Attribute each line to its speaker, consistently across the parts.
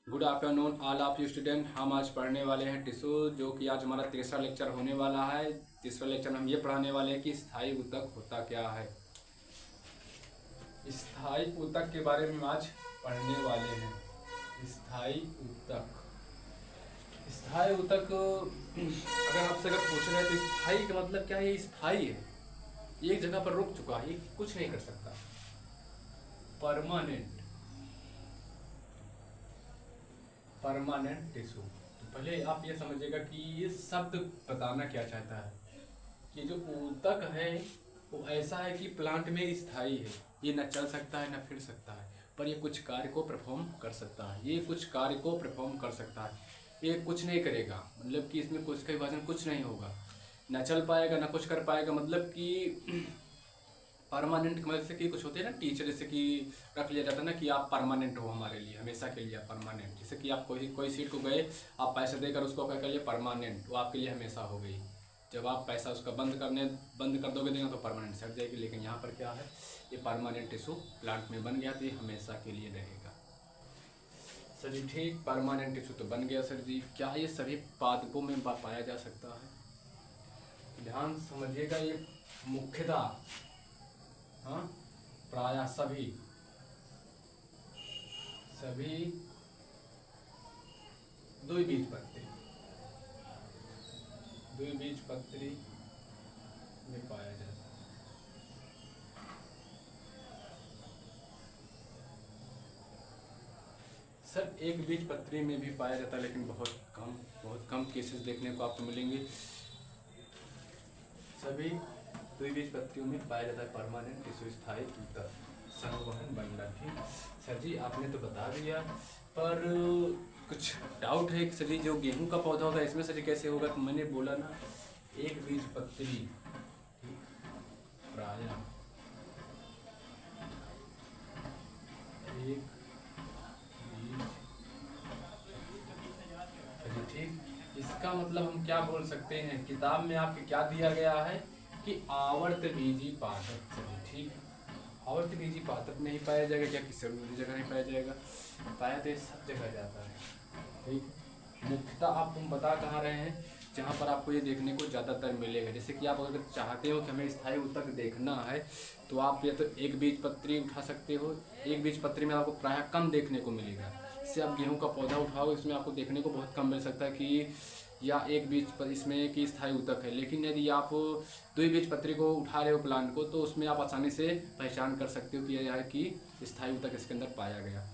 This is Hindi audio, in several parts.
Speaker 1: Good afternoon all of you student. हम आज पढ़ने वाले हैं टिश्यू, जो कि आज हमारा तीसरा लेक्चर होने वाला है। तीसरा लेक्चर में हम ये पढ़ाने वाले हैं कि स्थायी ऊतक होता क्या है। स्थायी ऊतक के बारे में आज पढ़ने वाले हैं। स्थायी ऊतक, स्थायी ऊतक अगर आपसे पूछ रहे हैं तो स्थायी का मतलब क्या है? ये स्थायी है, एक जगह पर रुक चुका है, ये कुछ नहीं कर सकता। Permanent tissue. तो पहले आप ये समझिएगा कि ये शब्द बताना क्या चाहता है। कि जो ऊतक है वो ऐसा है कि प्लांट में स्थायी है, ये न चल सकता है न फिर सकता है, पर ये कुछ कार्य को परफॉर्म कर सकता है। ये कुछ कार्य को परफॉर्म कर सकता है, ये कुछ नहीं करेगा, मतलब कि इसमें कुछ का विभाजन कुछ नहीं होगा, न चल पाएगा न कुछ कर पाएगा। मतलब कि परमानेंट मतलब से कि कुछ होते हैं ना टीचर, जैसे कि रख लिया जाता है ना कि आप परमानेंट हो हमारे लिए, हमेशा के लिए आप परमानेंट। जैसे कि आप कोई सीट को गए, आप पैसे देकर उसको क्या कर लिए परमानेंट, वो आपके लिए हमेशा हो गई। जब आप पैसा उसका बंद कर दोगे देना तो परमानेंट सट जाएगी। लेकिन यहाँ पर क्या है, ये परमानेंट टिश्यू प्लांट में बन गया तो ये हमेशा के लिए रहेगा। सर जी ठीक, परमानेंट टिश्यू तो बन गया। सर जी क्या ये सभी पादपों में पाया जा सकता है? ध्यान समझिएगा, ये मुख्यतः हाँ प्रायः सभी द्विबीजपत्री में पाया जाता है। सर एक बीजपत्री में भी पाया जाता है, लेकिन बहुत कम केसेस देखने को आपको मिलेंगे। सभी द्विबीजपत्रियों में पाया जाता है परमानेंट टिश्यू स्थायी ऊतक संवहन बंडल। ठीक सर जी, आपने तो बता दिया, पर कुछ डाउट है सर जी। जो गेहूं का पौधा होगा इसमें सर जी कैसे होगा? तो मैंने बोला ना, एक बीजपत्री प्रायः एक बीज। ठीक, इसका मतलब हम क्या बोल सकते हैं, किताब में आपके क्या दिया गया है कि आवर्तबीजी पादप। ठीक, आवर्तबीजी पादप नहीं पाया जाएगा क्या? किसी भी जगह नहीं पाया जाएगा, पाया तो सब जगह जाता है। ठीक, मुख्यतः आप हम बता कहाँ रहे हैं, जहाँ पर आपको ये देखने को ज़्यादातर मिलेगा। जैसे कि आप अगर चाहते हो कि हमें स्थायी ऊतक देखना है तो आप या तो एक बीजपत्री उठा सकते हो। एक बीजपत्री में आपको प्रायः कम देखने को मिलेगा। इससे आप गेहूं का पौधा उठाओ, इसमें आपको देखने को बहुत कम मिल सकता है कि या एक बीज पर इसमें कि स्थायी ऊतक है। लेकिन यदि आप द्विबीजपत्री को उठा रहे हो प्लांट को, तो उसमें आप आसानी से पहचान कर सकते हो कि यह है कि स्थायी ऊतक इसके अंदर पाया गया।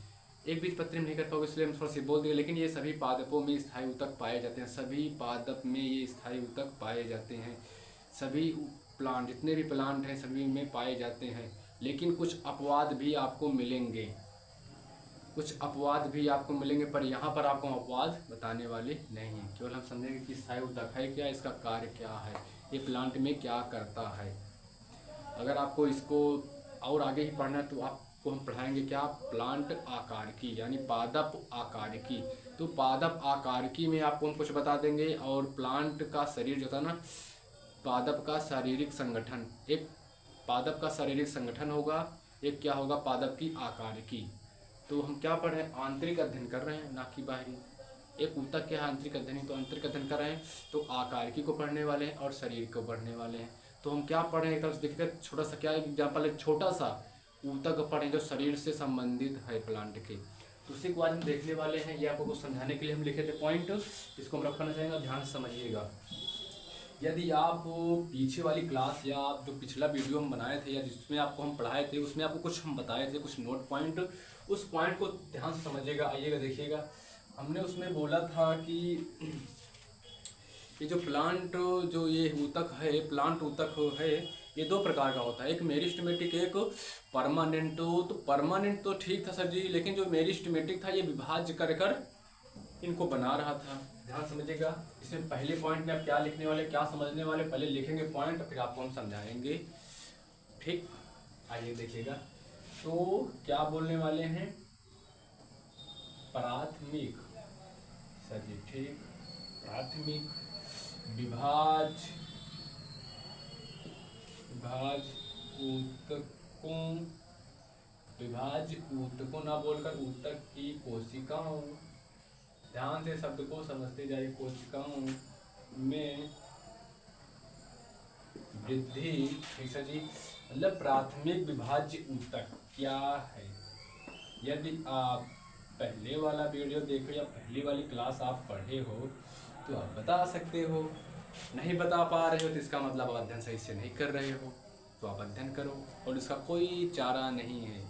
Speaker 1: एक बीजपत्री में नहीं कर पाओगे, इसलिए हम थोड़ा सी बोल दिए। लेकिन ये सभी पादपों में स्थायी ऊतक पाए जाते हैं, सभी पादप में ये स्थायी ऊतक पाए जाते हैं। सभी प्लांट, जितने भी प्लांट हैं सभी में पाए जाते हैं। लेकिन कुछ अपवाद भी आपको मिलेंगे, पर यहाँ पर आपको अपवाद बताने वाले नहीं हैं। केवल हम समझेंगे कि स्थायी ऊतक है क्या, इसका कार्य क्या है, ये प्लांट में क्या करता है। अगर आपको इसको और आगे ही पढ़ना है तो आपको हम पढ़ाएंगे क्या, प्लांट आकारिकी यानी पादप आकारिकी। तो पादप आकारिकी में आपको हम कुछ बता देंगे, और प्लांट का शरीर जो था ना, पादप का शारीरिक संगठन, एक पादप का शारीरिक संगठन होगा, एक क्या होगा, पादप की आकारिकी। तो हम क्या पढ़ रहे हैं, आंतरिक अध्ययन कर रहे हैं, ना कि बाहरी। एक ऊतक के आंतरिक अध्ययन, तो आंतरिक अध्ययन कर रहे हैं, तो आकारिकी को पढ़ने वाले हैं और शरीर को पढ़ने वाले हैं। तो हम क्या पढ़ रहे हैं, एक तरफ से देखिएगा, छोटा सा क्या एग्जाम्पल, एक छोटा सा ऊतक पढ़ें जो शरीर से संबंधित है प्लांट के। तो उसी को आज हम देखने वाले हैं। ये आपको कुछ समझाने के लिए हम लिखे थे पॉइंट, इसको हम रखना चाहेंगे, ध्यान से समझिएगा। यदि आप पीछे वाली क्लास या आप जो पिछला वीडियो हम बनाए थे या जिसमें आपको हम पढ़ाए थे, उसमें आपको कुछ हम बताए थे, कुछ नोट पॉइंट, उस पॉइंट को ध्यान से समझिएगा। आइएगा देखिएगा, हमने उसमें बोला था कि ये जो प्लांट, जो ये ऊतक है, प्लांट ऊतक है, ये दो प्रकार का होता है, एक मेरिस्टेमेटिक, एक परमानेंट। तो परमानेंट तो ठीक था सर जी, लेकिन जो मेरिस्टेमेटिक था ये विभाज्य कर इनको बना रहा था। ध्यान समझिएगा, इसमें पहले पॉइंट में आप क्या लिखने वाले, क्या समझने वाले, पहले लिखेंगे पॉइंट, फिर आपको हम समझाएंगे। ठीक, आइए देखिएगा। तो क्या बोलने वाले हैं, प्राथमिक सर जी, ठीक, प्राथमिक विभाज्य ऊतकों ना बोलकर ऊतक की कोशिकाओं ध्यान से शब्द को समझते जाइए। कोशिकाओं में वृद्धि, ठीक है जी, मतलब प्राथमिक विभाज्य ऊतक क्या है। यदि आप पहले वाला वीडियो देखो या पहली वाली क्लास आप पढ़े हो तो आप बता सकते हो। नहीं बता पा रहे हो तो इसका मतलब आप अध्ययन सही से नहीं कर रहे हो, तो आप अध्ययन करो। और इसका कोई चारा नहीं है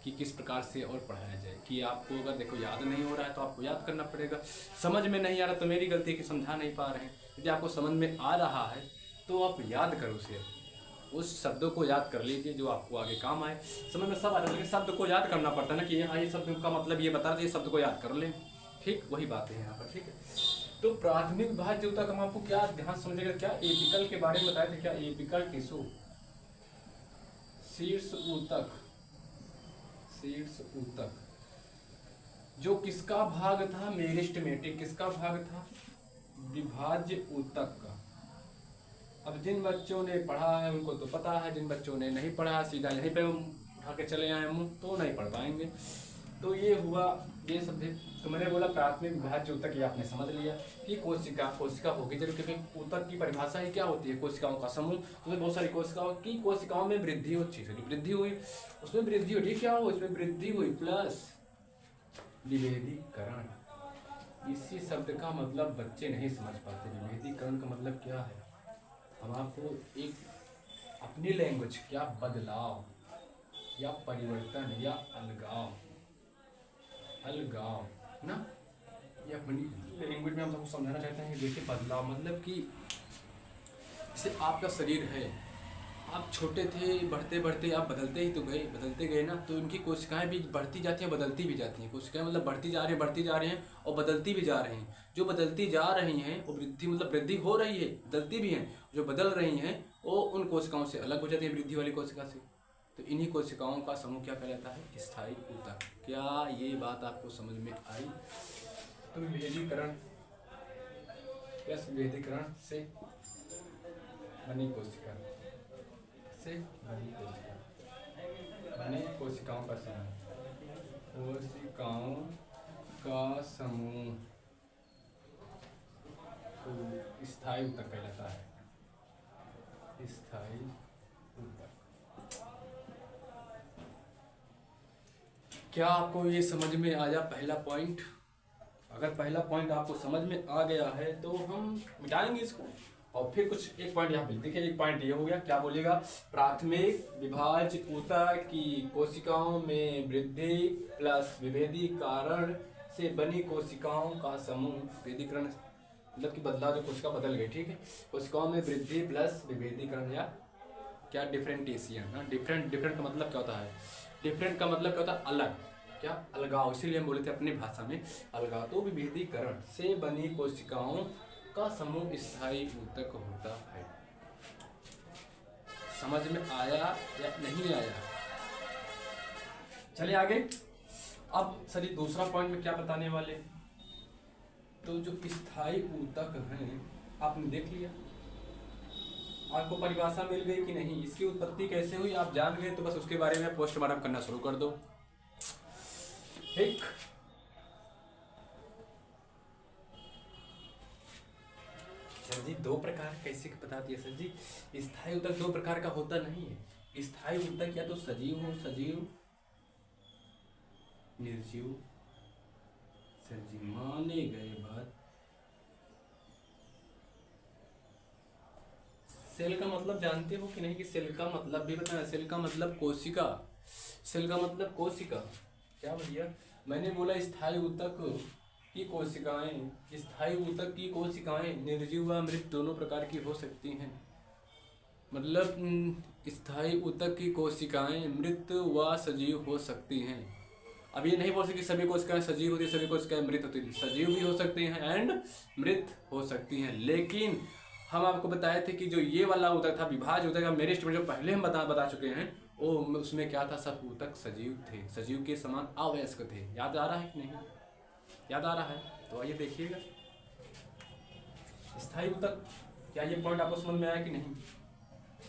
Speaker 1: कि किस प्रकार से और पढ़ाया जाए, कि आपको अगर देखो याद नहीं हो रहा है तो आपको याद करना पड़ेगा। समझ में नहीं आ रहा तो मेरी गलती है कि समझा नहीं पा रहे हैं। यदि आपको समझ में आ रहा है तो आप याद करो उसे, उस शब्दों को याद कर लीजिए जो आपको आगे काम आए। समझ में सब आता है लेकिन शब्द को याद करना पड़ता है ना, कि हाँ ये शब्द का मतलब ये बता रहे, शब्द को याद कर लें। ठीक वही बात है यहाँ पर। ठीक है, तो प्राथमिक विभाज्य ऊतक हम आपको क्या ध्यान समझेगा, क्या एपिकल के बारे में बताए थे, क्या एपिकल टिश्यू, शीर्ष ऊतक, शीर्ष ऊतक जो किसका भाग था, मेरिस्टेमेटिक, किसका भाग था, विभाज्य ऊतक का। अब जिन बच्चों ने पढ़ा है उनको तो पता है, जिन बच्चों ने नहीं पढ़ा सीधा यहीं पे उठा के चले आए मुँह तो नहीं पढ़ पाएंगे। तो ये हुआ ये सब। तो मैंने बोला प्राथमिक विभाज्य ऊतक, ये आपने समझ लिया कि कोशिका, कोशिका होगी जरूर, क्योंकि ऊतक की परिभाषा ही क्या होती है, कोशिकाओं का समूह। उसमें बहुत सारी कोशिकाओं की, कोशिकाओं में वृद्धि होती है, वृद्धि हुई, उसमें वृद्धि हुई, क्या हो उसमें वृद्धि हुई प्लस विभेदीकरण। इसी शब्द का मतलब बच्चे नहीं समझ पाते। विभेदीकरण का मतलब क्या है, हम आपको एक अपनी लैंग्वेज, क्या बदलाव या परिवर्तन या अलगाव, अलगाव ना, ये अपनी लैंग्वेज में हम सबको समझाना चाहते हैं। देखिए बदलाव मतलब कि जैसे आपका शरीर है, आप छोटे थे, बढ़ते बढ़ते आप बदलते ही तो गए, बदलते गए ना, तो इनकी कोशिकाएं भी बढ़ती जाती हैं, बदलती भी जाती हैं। कोशिकाएं मतलब बढ़ती जा रही हैं और बदलती भी जा रही हैं। जो बदलती जा रही हैं वो वृद्धि, मतलब वृद्धि हो रही है, बदलती भी हैं। जो बदल रही हैं वो उन कोशिकाओं से अलग हो जाती है, वृद्धि वाली कोशिका से। तो इन्हीं कोशिकाओं का समूह क्या कहलाता है, स्थायी ऊतक। क्या ये बात आपको समझ में आई। तो विभेदीकरण प्लस विभेदीकरण से बनी कोशिका, से बनी कोशिका, बने कोशिकाओं का समूह, कोशिकाओं का समूह तो स्थायी ऊतक कहलाता है, स्थायी ऊतक। क्या आपको ये समझ में आया पहला पॉइंट। अगर पहला पॉइंट आपको समझ में आ गया है तो हम मिटाएंगे इसको, और फिर कुछ एक पॉइंट यहाँ पे देखिए। एक पॉइंट ये हो गया, क्या बोलेगा, प्राथमिक विभाज्य ऊतक की कोशिकाओं में वृद्धि प्लस विभेदीकरण से बनी कोशिकाओं का समूह। विभेदीकरण मतलब कि बदलाव, जो कोशिका बदल गई, ठीक है। कोशिकाओं में वृद्धि प्लस विभेदीकरण या क्या डिफरेंटिएशन। हाँ, डिफरेंट का मतलब क्या होता है, डिफरेंट का मतलब क्या होता है अलग, क्या अलगाव, इसीलिए हम बोले थे अपनी भाषा में अलगाव। तो विभेदीकरण से बनी कोशिकाओं का समूह स्थायी ऊतक होता है। समझ में आया या नहीं आया। चलिए आगे। अब सर दूसरा पॉइंट में क्या बताने वाले, तो जो स्थायी ऊतक हैं आपने देख लिया, आपको परिभाषा मिल गई कि नहीं, इसकी उत्पत्ति कैसे हुई आप जान गए, तो बस उसके बारे में पोस्टमार्टम करना शुरू कर दो। ठीक, सर जी दो प्रकार कैसे बता दिया सर जी। स्थायी ऊतक दो प्रकार का होता नहीं है। स्थायी ऊतक या तो सजीव हो, सजीव निर्जीव। सर जी माने गए बात। सेल का मतलब जानते हो कि नहीं, कि सेल का मतलब भी बताना। सेल का मतलब कोशिका, सेल का मतलब कोशिका। क्या भैया, मैंने बोला स्थायी ऊतक की कोशिकाएं, स्थायी ऊतक की कोशिकाएं निर्जीव व मृत दोनों प्रकार की हो सकती हैं। मतलब स्थायी ऊतक की कोशिकाएं मृत व सजीव हो सकती हैं। अब ये नहीं बोल सकते सभी कोशिकाएं सजीव होती, सभी कोशिकाएं मृत होती। सजीव भी हो सकती हैं एंड मृत हो सकती हैं। लेकिन हम आपको बताए थे कि जो ये वाला ऊतक था, विभाज्य ऊतक, मेरिस्ट में जो पहले हम बता चुके हैं, वो उसमें क्या था, सब ऊतक सजीव थे, सजीव के समान अवयस्क थे। याद आ रहा है कि नहीं, याद आ रहा है तो आइए देखिएगा। स्थायी ऊतक, क्या ये पॉइंट आपको समझ में आया कि नहीं।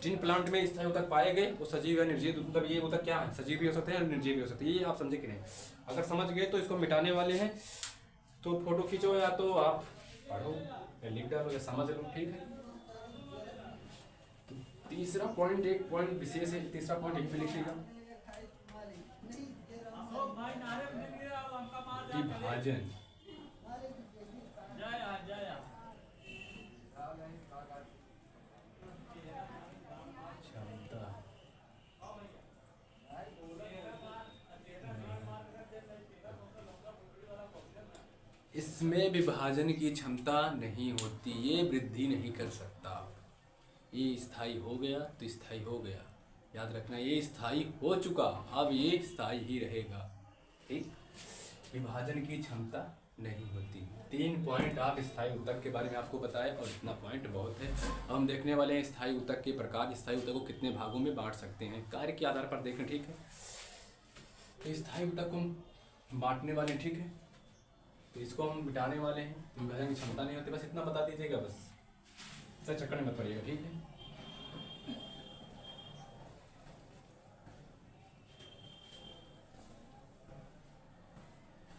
Speaker 1: जिन प्लांट में स्थायी ऊतक पाए गए वो सजीव या निर्जीव, मतलब ये ऊतक क्या है, सजीव भी हो सकते हैं और निर्जीव भी हो सकते हैं। ये आप समझे कि नहीं। अगर समझ गए तो इसको मिटाने वाले हैं। तो फोटो खींचो या तो आप पढ़ो या लिख डालो या समझ लो, ठीक है। तो तीसरा पॉइंट, एक पॉइंट विशेष है, तीसरा पॉइंट एक भी लिखिएगा, विभाजन क्षमता इसमें विभाजन की क्षमता नहीं होती, ये वृद्धि नहीं कर सकता। ये स्थायी हो गया तो स्थायी हो गया, याद रखना, ये स्थायी हो चुका, अब ये स्थायी ही रहेगा, ठीक। विभाजन की क्षमता नहीं होती। 3 पॉइंट आप स्थायी ऊतक के बारे में आपको बताए और इतना पॉइंट बहुत है। अब हम देखने वाले हैं स्थायी ऊतक के प्रकार, स्थायी ऊतक को कितने भागों में बांट सकते हैं, कार्य के आधार पर देखें, ठीक है। तो स्थायी ऊतक को हम बांटने वाले हैं, ठीक है। तो इसको हम मिटाने वाले हैं, विभाजन की क्षमता नहीं होती, बस इतना बता दीजिएगा, बस सर चक्कर में मत पड़िएगा, ठीक है।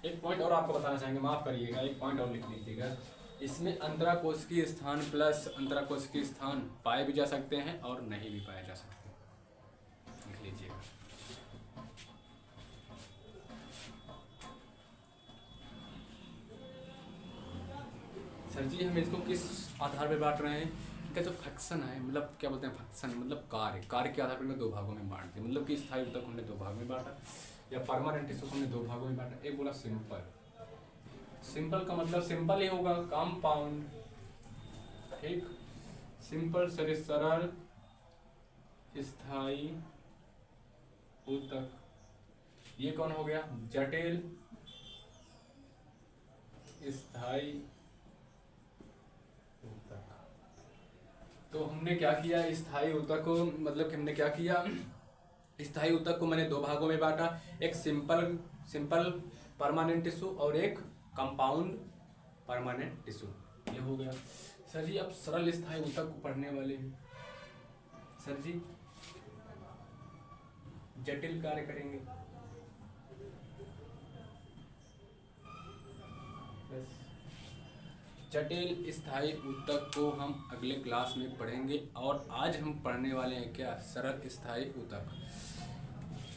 Speaker 1: एक पॉइंट और आपको बताना चाहेंगे, माफ करिएगा, एक पॉइंट और लिख लीजिएगा। इसमें अंतराकोशिकीय स्थान प्लस अंतराकोशिकीय स्थान पाए भी जा सकते हैं और नहीं भी पाए जा सकते, लिख लीजिएगा। सर जी हम इसको किस आधार पर बांट रहे हैं, इनका जो फंक्शन है, मतलब क्या बोलते हैं फंक्शन, मतलब कार्य के आधार पर मैं 2 भागों में बांट दिया, मतलब कि स्थायी ऊतक हमने 2 भाग में बांटा या परमानेंट टिश्यू हमने 2 भागों में बांटा। एक बोला सिंपल, सिंपल का मतलब सिंपल ही होगा, कंपाउंड, ठीक। सिंपल सरल स्थायी ऊतक, ये कौन हो गया, जटिल स्थायी ऊतक। तो हमने क्या किया, स्थायी ऊतक को, मतलब कि हमने क्या किया, स्थायी ऊतक को मैंने 2 भागों में बांटा, एक सिंपल परमानेंट टिश्यू और एक कंपाउंड परमानेंट टिश्यू, ये हो गया। सर जी अब सरल स्थायी ऊतक को पढ़ने वाले हैं, सर जी जटिल कार्य करेंगे, बस। जटिल स्थायी ऊतक को हम अगले क्लास में पढ़ेंगे और आज हम पढ़ने वाले हैं क्या, सरल स्थायी ऊतक।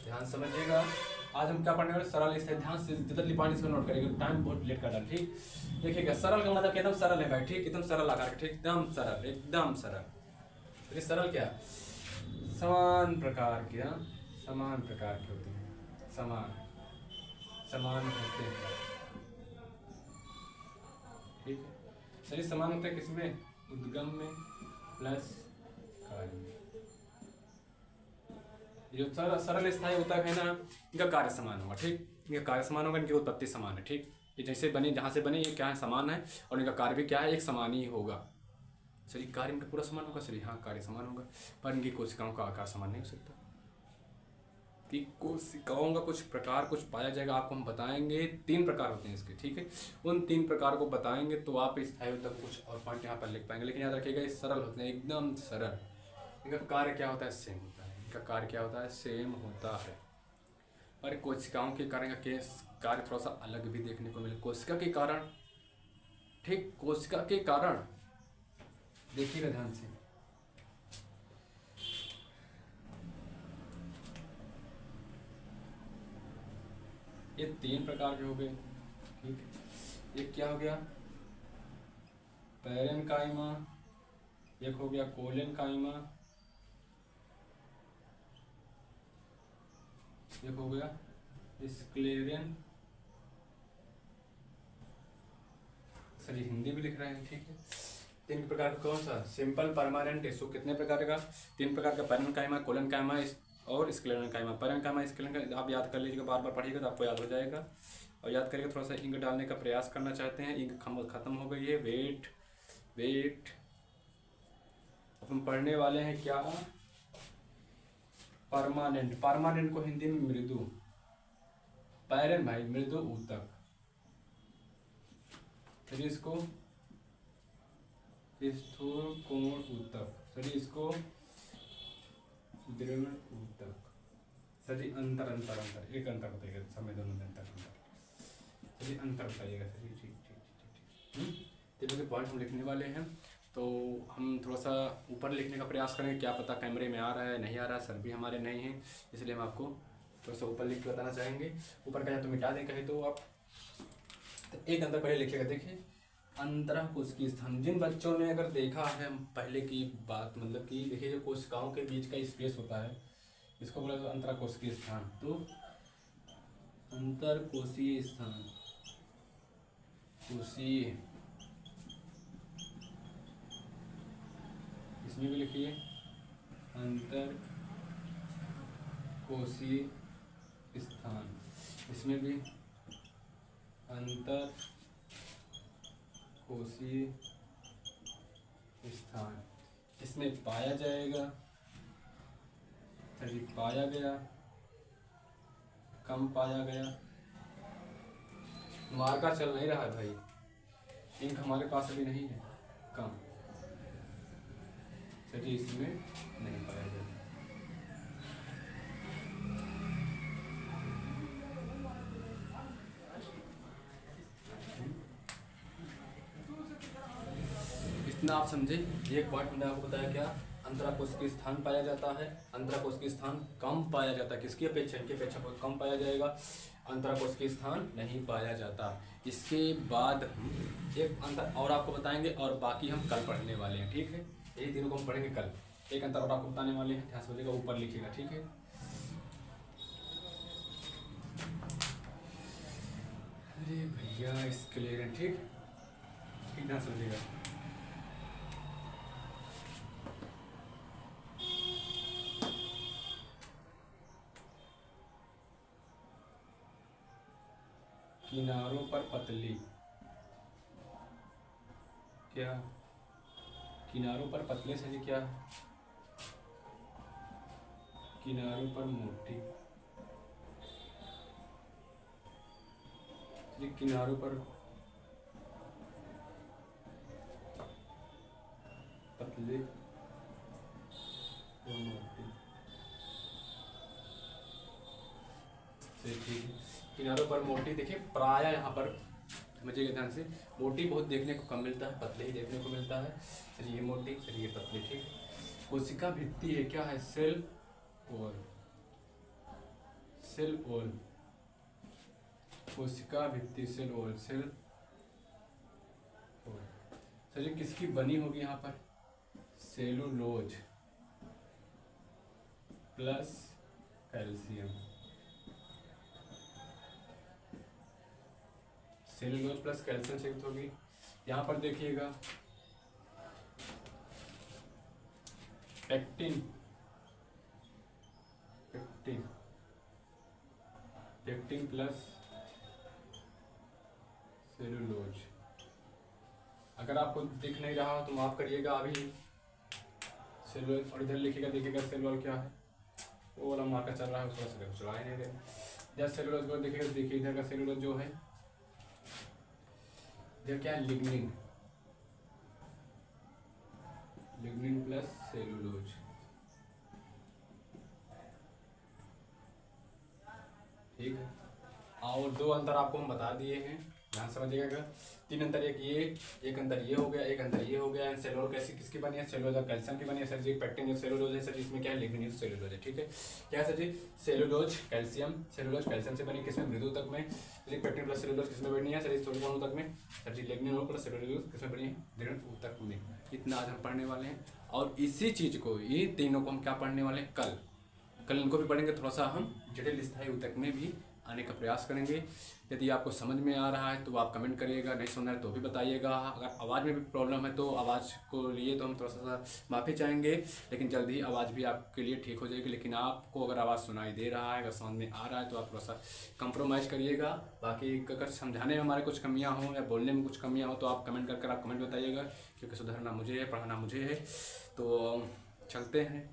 Speaker 1: ध्यान समझिएगा, आज हम क्या पढ़ने वाले, सरल स्थायी, ध्यान से जल्दी पानी से नोट करेंगे, टाइम बहुत लेट कर डाल, ठीक। देखिएगा सरल का मतलब एकदम सरल है भाई, ठीक, एकदम सरल आकार, ठीक, एकदम सरल, एकदम सरल। तो सरल क्या, समान प्रकार के, समान प्रकार के होते हैं, समान होते हैं, ठीक है। चलिए समान होते हैं किसमें, उद्गम में प्लस कार्य में। जो सरल स्थायी ऊतक है ना, इनका कार्य समान होगा, ठीक, इनका कार्य समान होगा, इनकी उत्पत्ति समान है, ठीक। ये जैसे बने, जहाँ से बने, ये क्या है, समान है, और इनका कार्य भी क्या है, एक समान ही होगा। चलिए कार्य इनका पूरा समान होगा, चलिए हाँ कार्य समान होगा, पर इनकी कोशिकाओं का आकार समान नहीं हो सकता, कि कोशिकाओं का कुछ प्रकार कुछ पाया जाएगा, आपको हम बताएंगे। 3 प्रकार होते हैं इसके, ठीक है, उन 3 प्रकार को बताएंगे तो आप स्थायी ऊतक कुछ और पॉइंट यहाँ पर लिख पाएंगे। लेकिन याद रखिएगा ये सरल होते हैं, एकदम सरल, इनका कार्य क्या होता है, सेम होता है, इनका कार्य क्या होता है, सेम होता है। पर कोशिकाओं के कार्य का कार्य थोड़ा सा अलग भी देखने को मिले, कोशिका के कारण, ठीक, कोशिका के कारण, देखिएगा ध्यान से, ये 3 प्रकार के हो गए, ठीक है। एक क्या हो गया, पैरेनकाइमा, एक हो गया कोलेनकाइमा, एक हो गया स्क्लेरन, सर ये हिंदी भी लिख रहे हैं, ठीक है। 3 प्रकार का, कौन सा, सिंपल परमानेंट टिश्यू, कितने प्रकार का, 3 प्रकार का, पैरेनकाइमा, कोलेनकाइमा और स्क्लेरनकाइमा। पैरेनकाइमा स्क्लेरनकाइमा आप याद कर लीजिएगा, बार बार पढ़िएगा तो आपको याद हो जाएगा। और याद करिएगा, थोड़ा सा इंक डालने का प्रयास करना चाहते हैं, इंक खत्म हो गई है, वेट। अब हम पढ़ने वाले हैं क्या, परमानेंट को हिंदी में मृदु, पैरेन भाई मृदु ऊतक, फिर इसको स्थूल कोण ऊतक, फिर इसको दृढ़ ऊतक। सर जी अंतर एक अंतर बताइएगा, समय दोनों में अंतर, चलिए अंतर बताइएगा सर जी, ठीक। तीनों के पॉइंट हम लिखने वाले हैं। तो हम थोड़ा सा ऊपर लिखने का प्रयास करेंगे, क्या पता कैमरे में आ रहा है नहीं आ रहा है, सर भी हमारे नहीं हैं, इसलिए हम आपको थोड़ा सा ऊपर लिख के बताना चाहेंगे। ऊपर का या तो मिटा दें कहे तो आप, तो एक अंदर पहले लिखिएगा। देखिए अंतरा कोशिकीय स्थान, जिन बच्चों ने अगर देखा है हम पहले की बात, मतलब कि देखिए जो कोशिकाओं के बीच का स्पेस होता है इसको बोला जाता है अंतरा कोशिकीय स्थान। तो अंतर कोशीय स्थान, कोशीय, इसमें भी लिखिए अंतर कोशीय स्थान, इसमें भी अंतर कोशीय स्थान, इसमें पाया जाएगा, चलिए पाया गया, कम पाया गया। मार्का चल नहीं रहा है भाई, इंक हमारे पास अभी नहीं है, कम, चलिए इसमें नहीं पाया जाएगा। इतना आप समझे। एक पॉइंट मैंने आपको बताया क्या, अंतरा कोशिकीय स्थान पाया जाता है, अंतरा कोशिकीय स्थान कम पाया जाता है, किसकी अपेक्षा, इनकी अपेक्षा बहुत कम पाया जाएगा, अंतरा कोशिकीय स्थान नहीं पाया जाता। इसके बाद हम एक अंतर और आपको बताएंगे और बाकी हम कल पढ़ने वाले हैं, ठीक है, यही तीनों को हम पढ़ेंगे कल। एक अंतर और आपको बताने वाले हैं, ध्यान से समझिएगा, ऊपर लिखिएगा, ठीक है। अरे भैया इस क्लियर है, ठीक ठीक, ध्यान समझिएगा। किनारों पर पतली, क्या किनारों पर पतले से क्या, किनारों पर मोटी, किनारों पर पतले और मोटी, ठीक है। किनारों पर मोटी, देखिए प्राय यहाँ पर समझिएगा ध्यान से, मोटी बहुत देखने को कम मिलता है, पतले ही देखने को मिलता है। चलिए मोटी, चलिए पतले, ठीक है। कोशिका भित्ति है, क्या है, सेल वॉल, सेल वॉल, कोशिका भित्ति, सेल वॉल, सेल वॉल। चलिए किसकी बनी होगी यहाँ पर, cellulose plus calcium, cellulose plus calcium से युक्त होगी। यहाँ पर देखिएगा pectin, pectin, pectin plus cellulose. अगर आपको दिख नहीं रहा तो माफ करिएगा, अभी सेलुलोज और इधर लिखिएगा, देखिएगा सेलुलोज क्या है, वो वाला मार्कर चल रहा है, उसको से चला ही नहीं रहे। जब सेलुलोज को देखिएगा, देखिए इधर का सेलुलोज जो है, इधर क्या है, लिग्निन, लिग्निन प्लस सेलुलोज, ठीक है। और दो अंतर आपको हम बता दिए हैं, ध्यान समझिएगा। तीन अंतर, एक ये, एक अंतर ये हो गया, एक अंतर ये हो गया। सेलुलोज कैसी किसकी बनी है, सेलुलोज और कैल्शियम की बनी है सर जी। पेक्टिन सेलुलोज है सर जी, इसमें क्या है, लिग्निन सेलुलोज है, ठीक है। क्या है सर जी, सेलुलोज कैल्शियम, सेलुलोज कैल्शियम से बनी, किसमें, मृदु तक में। पेक्टिन प्लस सेलुलोज किसमें बनी है सर जी, सोडियम अणु तक में सर जी। लिग्निन प्लस सेलुलोज किसमें बनी है, दृढ़ ऊतक में। इतना आज हम पढ़ने वाले हैं, और इसी चीज को, ये तीनों को हम क्या पढ़ने वाले हैं, कल। कल इनको भी पढ़ेंगे, थोड़ा सा हम जटिल स्थायी ऊतक में भी आने का प्रयास करेंगे। यदि आपको समझ में आ रहा है तो आप कमेंट करिएगा, नहीं समझ रहा है तो भी बताइएगा। अगर आवाज़ में भी प्रॉब्लम है तो आवाज़ को लिए तो हम थोड़ा सा माफ़ी चाहेंगे, लेकिन जल्द ही आवाज़ भी आपके लिए ठीक हो जाएगी। लेकिन आपको अगर आवाज़ सुनाई दे रहा है, अगर समझ में आ रहा है तो आप थोड़ा सा कंप्रोमाइज़ करिएगा। बाकी अगर समझाने में हमारे कुछ कमियाँ हों या बोलने में कुछ कमियाँ हों तो आप कमेंट कर आप कमेंट बताइएगा, क्योंकि सुधारना मुझे है, पढ़ाना मुझे है। तो चलते हैं।